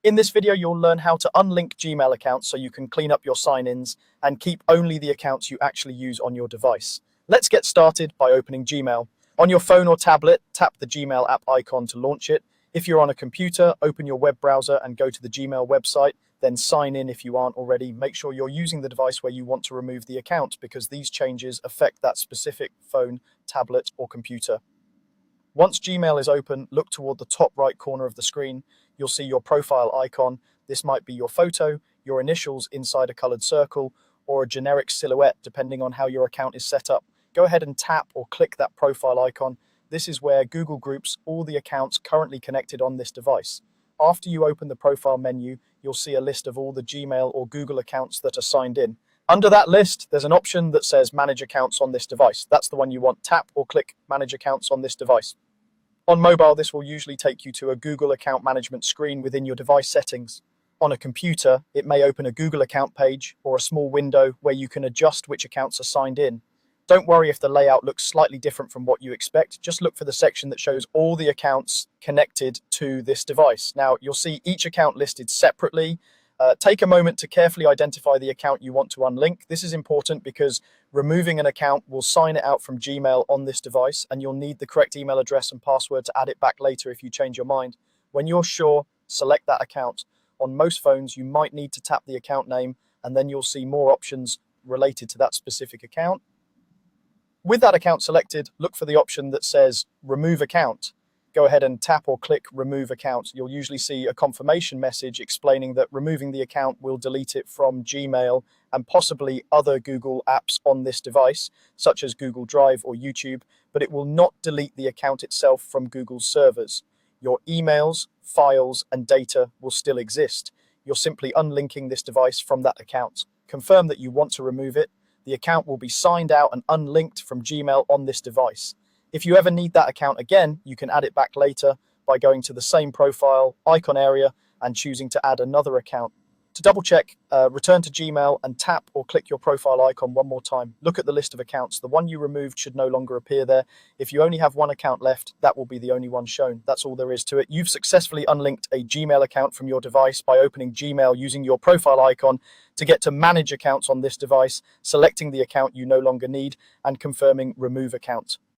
In this video, you'll learn how to unlink Gmail accounts so you can clean up your sign-ins and keep only the accounts you actually use on your device. Let's get started by opening Gmail. On your phone or tablet, tap the Gmail app icon to launch it. If you're on a computer, open your web browser and go to the Gmail website, then sign in if you aren't already. Make sure you're using the device where you want to remove the account because these changes affect that specific phone, tablet, or computer. Once Gmail is open, look toward the top right corner of the screen. You'll see your profile icon. This might be your photo, your initials inside a colored circle, or a generic silhouette, depending on how your account is set up. Go ahead and tap or click that profile icon. This is where Google groups all the accounts currently connected on this device. After you open the profile menu, you'll see a list of all the Gmail or Google accounts that are signed in. Under that list, there's an option that says Manage Accounts on this device. That's the one you want. Tap or click Manage Accounts on this device. On mobile, this will usually take you to a Google account management screen within your device settings. On a computer, it may open a Google account page or a small window where you can adjust which accounts are signed in. Don't worry if the layout looks slightly different from what you expect. Just look for the section that shows all the accounts connected to this device. Now, you'll see each account listed separately. Take a moment to carefully identify the account you want to unlink. This is important because removing an account will sign it out from Gmail on this device, and you'll need the correct email address and password to add it back later if you change your mind. When you're sure, select that account. On most phones, you might need to tap the account name, and then you'll see more options related to that specific account. With that account selected, look for the option that says Remove Account. Go ahead and tap or click Remove Account. You'll usually see a confirmation message explaining that removing the account will delete it from Gmail and possibly other Google apps on this device, such as Google Drive or YouTube, but it will not delete the account itself from Google's servers. Your emails, files, and data will still exist. You're simply unlinking this device from that account. Confirm that you want to remove it. The account will be signed out and unlinked from Gmail on this device. If you ever need that account again, you can add it back later by going to the same profile icon area and choosing to add another account. To double check, return to Gmail and tap or click your profile icon one more time. Look at the list of accounts. The one you removed should no longer appear there. If you only have one account left, that will be the only one shown. That's all there is to it. You've successfully unlinked a Gmail account from your device by opening Gmail using your profile icon to get to Manage Accounts on this device, selecting the account you no longer need, and confirming Remove Account.